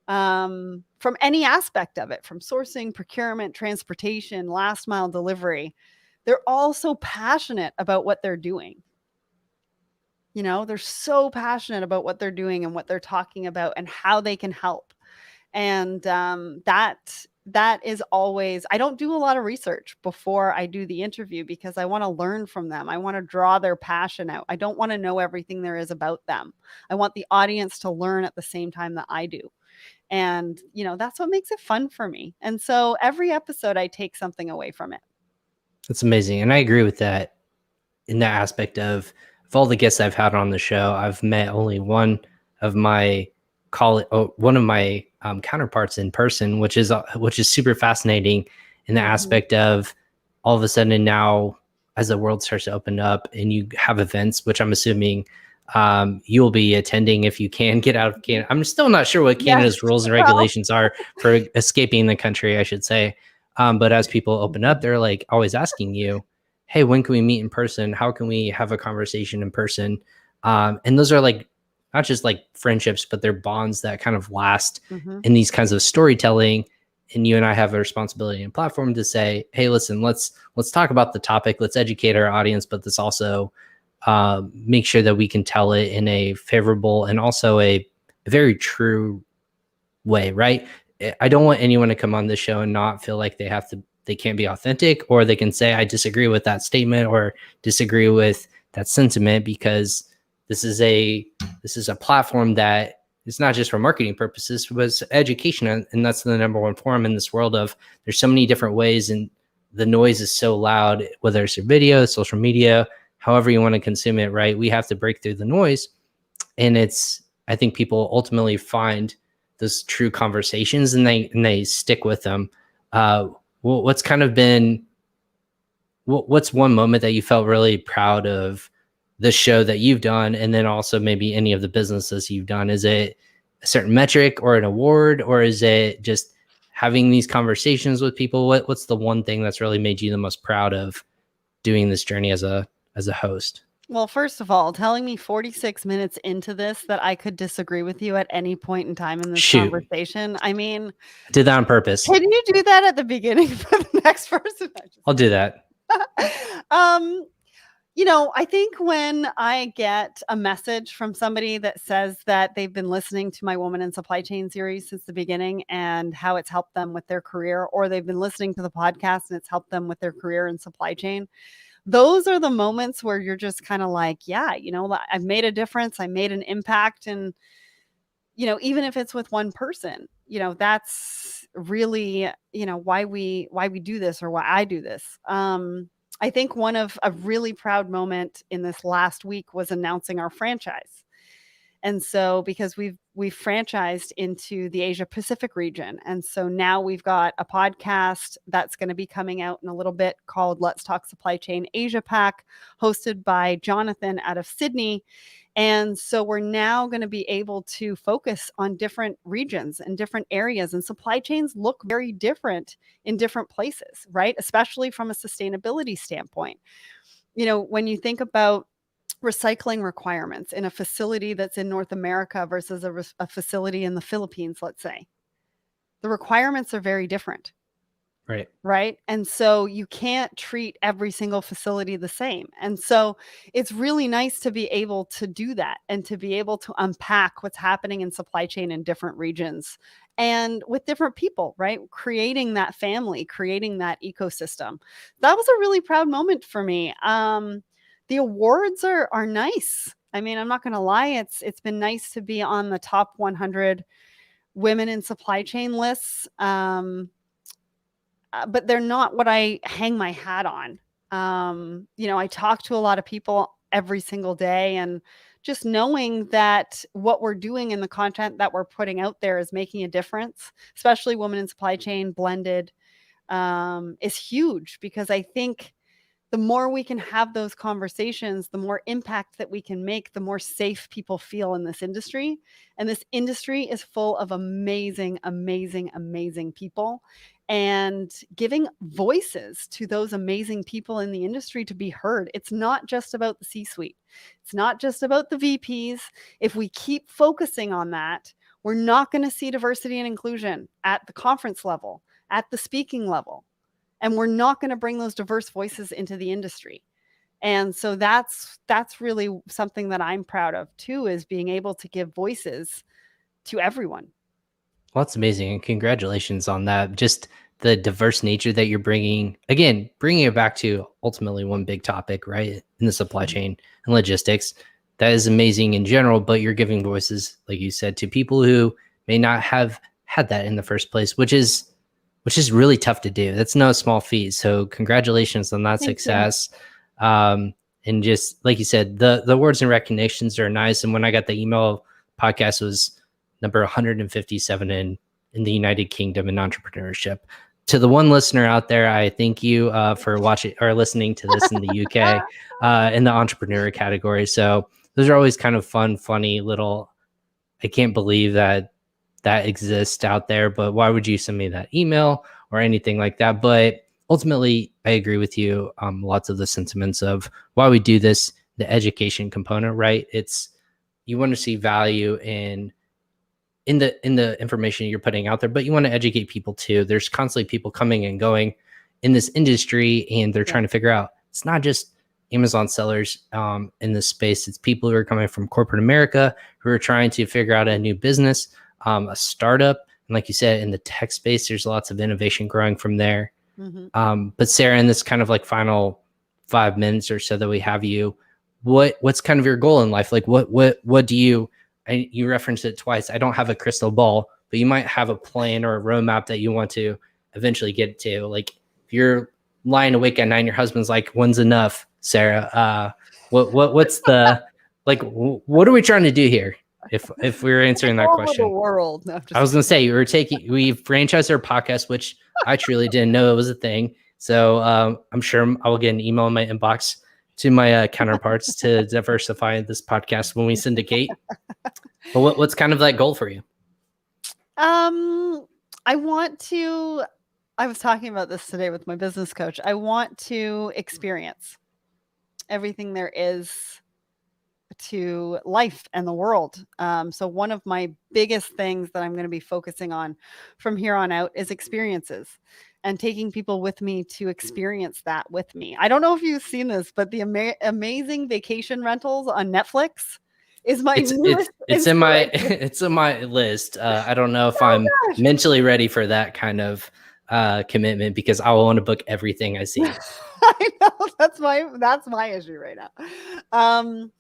from any aspect of it, from sourcing, procurement, transportation, last mile delivery, they're all so passionate about what they're doing. They're so passionate about what they're doing and what they're talking about and how they can help. And that is always, I don't do a lot of research before I do the interview, because I want to learn from them. I want to draw their passion out. I don't want to know everything there is about them. I want the audience to learn at the same time that I do. And, that's what makes it fun for me. And so every episode I take something away from it. That's amazing. And I agree with that, in that aspect of all the guests I've had on the show, I've met only one of my counterparts in person, which is super fascinating in the aspect of all of a sudden now as the world starts to open up and you have events, which I'm assuming you'll be attending if you can get out of Canada. I'm still not sure what Canada's Yes. rules and regulations are for escaping the country, I should say. But as people open up, they're like always asking you, hey, when can we meet in person? How can we have a conversation in person? And those are like not just like friendships, but they're bonds that kind of last in these kinds of storytelling. And you and I have a responsibility and platform to say, hey, listen, let's talk about the topic. Let's educate our audience, but let's also make sure that we can tell it in a favorable and also a very true way, right? I don't want anyone to come on this show and not feel like they can't be authentic, or they can say, I disagree with that statement or disagree with that sentiment, because this is a platform that it's not just for marketing purposes, but it's education. And that's the number one forum in this world of there's so many different ways, and the noise is so loud, whether it's your video, social media, however you want to consume it, right? We have to break through the noise. And I think people ultimately find those true conversations and they stick with them. What's kind of been, what's one moment that you felt really proud of the show that you've done, and then also maybe any of the businesses you've done? Is it a certain metric or an award, or is it just having these conversations with people? What's the one thing that's really made you the most proud of doing this journey as a host? Well, first of all, telling me 46 minutes into this that I could disagree with you at any point in time in this conversation. I mean, I did that on purpose. Can you do that at the beginning for the next person? I'll do that. I think when I get a message from somebody that says that they've been listening to my Woman in Supply Chain series since the beginning and how it's helped them with their career, or they've been listening to the podcast and it's helped them with their career in supply chain, those are the moments where you're just kind of like, yeah, I've made a difference. I made an impact. And, even if it's with one person, that's really, why we do this, or why I do this. I think one of a really proud moment in this last week was announcing our franchise. And so because we've franchised into the Asia Pacific region. And so now we've got a podcast that's going to be coming out in a little bit called Let's Talk Supply Chain Asia Pac, hosted by Jonathan out of Sydney. And so we're now going to be able to focus on different regions and different areas, and supply chains look very different in different places, right? Especially from a sustainability standpoint. When you think about recycling requirements in a facility that's in North America versus a facility in the Philippines, let's say, the requirements are very different. Right. And so you can't treat every single facility the same. And so it's really nice to be able to do that and to be able to unpack what's happening in supply chain in different regions and with different people, right? Creating that family, creating that ecosystem. That was a really proud moment for me. The awards are nice. I mean, I'm not going to lie. It's been nice to be on the top 100 women in supply chain lists. But they're not what I hang my hat on. I talk to a lot of people every single day, and just knowing that what we're doing and the content that we're putting out there is making a difference, especially Women in Supply Chain blended, is huge, because I think the more we can have those conversations, the more impact that we can make, the more safe people feel in this industry. And this industry is full of amazing, amazing, amazing people. And giving voices to those amazing people in the industry to be heard. It's not just about the C-suite. It's not just about the VPs. If we keep focusing on that, we're not going to see diversity and inclusion at the conference level, at the speaking level. And we're not going to bring those diverse voices into the industry. And so that's really something that I'm proud of too, is being able to give voices to everyone. Well, that's amazing. And congratulations on that. Just the diverse nature that you're bringing it back to ultimately one big topic, right? In the supply chain and logistics. That is amazing in general, but you're giving voices, like you said, to people who may not have had that in the first place, which is really tough to do. That's no small feat. So congratulations on that success. And just like you said, the awards and recognitions are nice. And when I got the email, podcast was number 157 in the United Kingdom in entrepreneurship. to the one listener out there, I thank you for watching or listening to this in the UK in the entrepreneur category. So those are always kind of fun, funny little, I can't believe that exists out there, but why would you send me that email or anything like that? But ultimately, I agree with you. Lots of the sentiments of why we do this, the education component, right? It's you want to see value in the information you're putting out there, but you want to educate people too. There's constantly people coming and going in this industry, and they're trying to figure out it's not just Amazon sellers in this space. It's people who are coming from corporate America who are trying to figure out a new business, a startup. And like you said, in the tech space, there's lots of innovation growing from there. But Sarah, in this kind of like final 5 minutes or so that we have you, what's kind of your goal in life? Like what do you, you referenced it twice. I don't have a crystal ball, but you might have a plan or a roadmap that you want to eventually get to. Like if you're lying awake at night, your husband's like, "When's enough, Sarah?" What's the like? What are we trying to do here? If we were answering that question, the world. No, I was gonna say we franchised our podcast, which I truly didn't know it was a thing. So I'm sure I will get an email in my inbox to my counterparts to diversify this podcast when we syndicate. But what's kind of that goal for you? I want to. I was talking about this today with my business coach. I want to experience everything there is to life and the world. So one of my biggest things that I'm going to be focusing on from here on out is experiences and taking people with me to experience that with me. I don't know if you've seen this, but the amazing vacation rentals on Netflix is my it's in my list. I don't know if I'm mentally ready for that kind of commitment because I will want to book everything I see. I know that's my issue right now.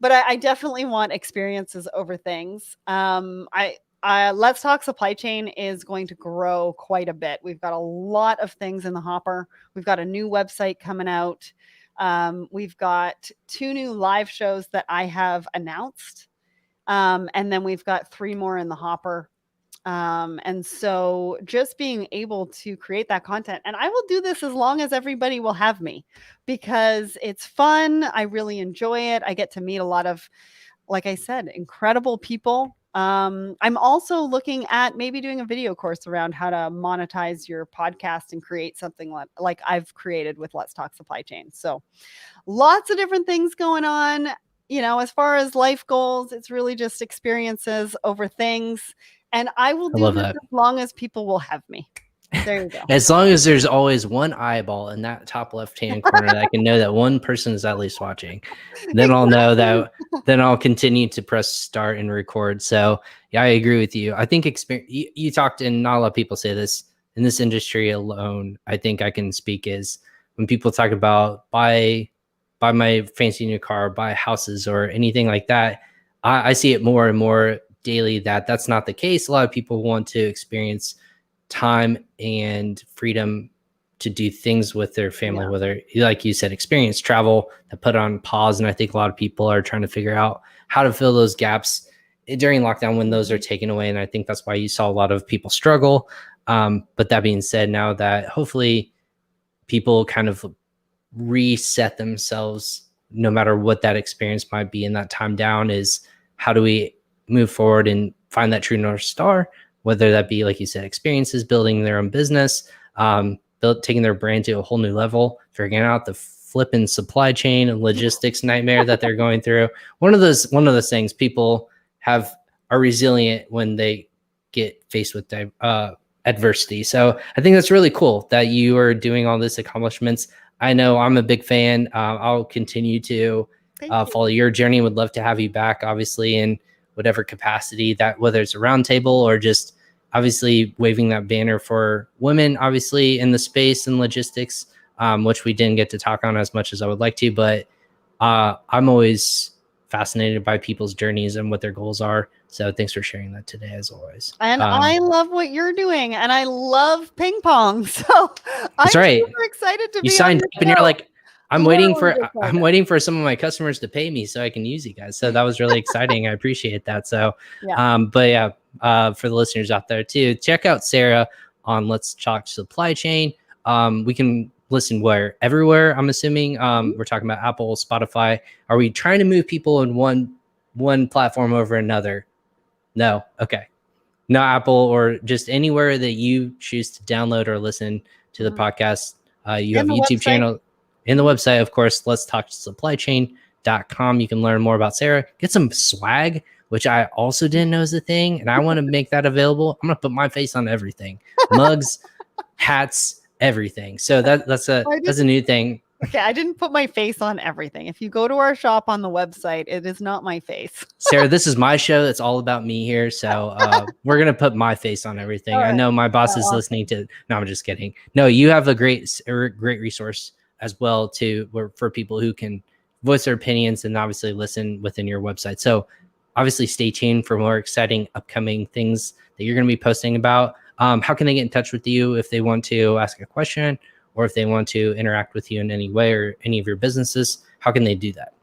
But I definitely want experiences over things. Let's Talk Supply Chain is going to grow quite a bit. We've got a lot of things in the hopper. We've got a new website coming out. We've got 2 new live shows that I have announced. And then we've got 3 more in the hopper. And so just being able to create that content, and I will do this as long as everybody will have me because it's fun. I really enjoy it. I get to meet a lot of, like I said, incredible people. I'm also looking at maybe doing a video course around how to monetize your podcast and create something like I've created with Let's Talk Supply Chain. So lots of different things going on. As far as life goals, it's really just experiences over things. And I will do this as long as people will have me. There you go. As long as there's always one eyeball in that top left-hand corner that I can know that one person is at least watching, then I'll know that. Then I'll continue to press start and record. So yeah, I agree with you. I think you talked, and not a lot of people say this in this industry alone. I think I can speak is when people talk about buy my fancy new car, buy houses or anything like that. I see it more and more daily that's not the case. A lot of people want to experience time and freedom to do things with their family, whether, like you said, experience travel, that put on pause. And I think a lot of people are trying to figure out how to fill those gaps during lockdown when those are taken away. And I think that's why you saw a lot of people struggle. But that being said, now that hopefully people kind of reset themselves, no matter what that experience might be in that time down, is how do we move forward and find that true North Star, whether that be, like you said, experiences, building their own business, taking their brand to a whole new level, figuring out the flipping supply chain and logistics nightmare that they're going through. One of those things people are resilient when they get faced with adversity. So I think that's really cool that you are doing all these accomplishments. I know I'm a big fan. I'll continue to follow your journey. Would love to have you back, obviously, in whatever capacity, that whether it's a roundtable or just obviously waving that banner for women, obviously in the space and logistics, which we didn't get to talk on as much as I would like to, but I'm always fascinated by people's journeys and what their goals are. So thanks for sharing that today, as always. And I love what you're doing, and I love ping pong. So I'm super excited to be signed up, and you're like, I'm waiting for some of my customers to pay me so I can use you guys. So that was really exciting. I appreciate that. So, for the listeners out there too, check out Sarah. on Let's Talk Supply Chain. We can listen everywhere, I'm assuming. We're talking about Apple, Spotify. Are we trying to move people in one platform over another? No. Okay. No, Apple, or just anywhere that you choose to download or listen to the podcast. You have a YouTube channel and the website, of course, let's talk supplychain.com. You can learn more about Sarah, get some swag, which I also didn't know is a thing. And I want to make that available. I'm going to put my face on everything, mugs, hats, everything. So that's a new thing. Okay, I didn't put my face on everything. If you go to our shop on the website, it is not my face. Sarah, this is my show. It's all about me here. So we're going to put my face on everything. Right. I know my boss is listening to. No, I'm just kidding. No, you have a great resource as well for people who can voice their opinions and obviously listen within your website. So obviously stay tuned for more exciting upcoming things that you're going to be posting about. How can they get in touch with you if they want to ask a question, or if they want to interact with you in any way or any of your businesses? How can they do that?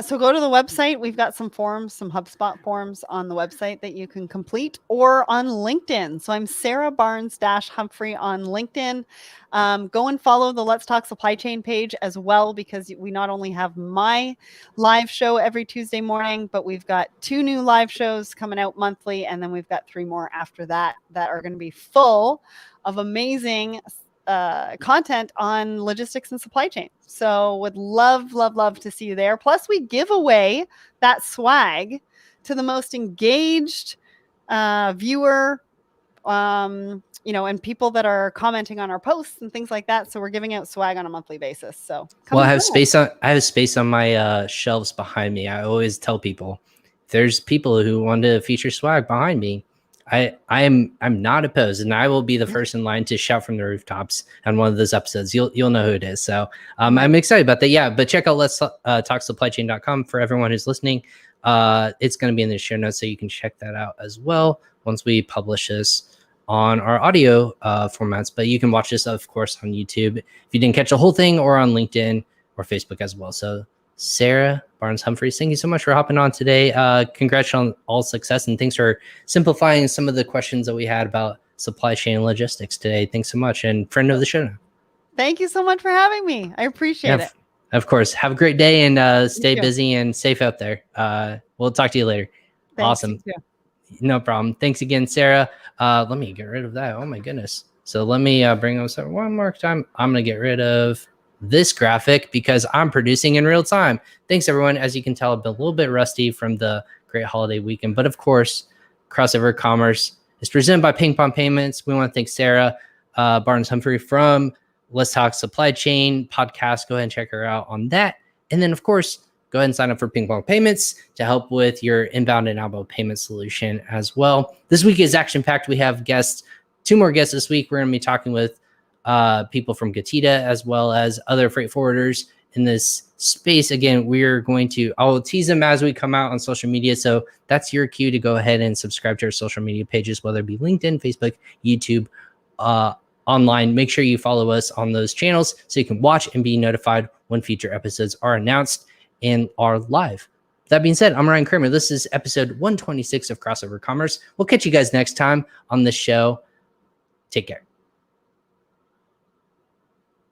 So go to the website. We've got some forms, some HubSpot forms on the website that you can complete, or on LinkedIn. So I'm Sarah Barnes-Humphrey on LinkedIn. Go and follow the Let's Talk Supply Chain page as well, because we not only have my live show every Tuesday morning, but we've got 2 new live shows coming out monthly. And then we've got 3 more after that are going to be full of amazing content on logistics and supply chain. So would love to see you there. Plus we give away that swag to the most engaged viewer, and people that are commenting on our posts and things like that. So we're giving out swag on a monthly basis. So I have space on my shelves behind me. I always tell people, if there's people who want to feature swag behind me, I'm not opposed, and I will be the first in line to shout from the rooftops on one of those episodes. You'll know who it is. So I'm excited about that. Yeah, but check out let's talk supplychain.com for everyone who's listening. It's going to be in the show notes, so you can check that out as well once we publish this on our audio formats. But you can watch this, of course, on YouTube if you didn't catch the whole thing, or on LinkedIn or Facebook as well. So Sarah Barnes-Humphrey, thank you so much for hopping on today. Congrats on all success, and thanks for simplifying some of the questions that we had about supply chain and logistics today. Thanks so much, and friend of the show. Thank you so much for having me. I appreciate it. Of course. Have a great day, and stay busy and safe out there. We'll talk to you later. Thanks, awesome. No problem. Thanks again, Sarah. Let me get rid of that. Oh my goodness. So let me bring up one more time. I'm going to get rid of this graphic because I'm producing in real time. Thanks, everyone. As you can tell, I've been a little bit rusty from the great holiday weekend, but of course, Crossover Commerce is presented by PingPong Payments. We want to thank Sarah Barnes-Humphrey from Let's Talk Supply Chain podcast. Go ahead and check her out on that. And then, of course, go ahead and sign up for PingPong Payments to help with your inbound and outbound payment solution as well. This week is action-packed. We have guests, 2 more guests this week. We're going to be talking with people from Gatita as well as other freight forwarders in this space. Again, I'll tease them as we come out on social media. So that's your cue to go ahead and subscribe to our social media pages, whether it be LinkedIn, Facebook, YouTube, online. Make sure you follow us on those channels so you can watch and be notified when future episodes are announced and are live. That being said, I'm Ryan Cramer. This is episode 126 of Crossover Commerce. We'll catch you guys next time on the show. Take care.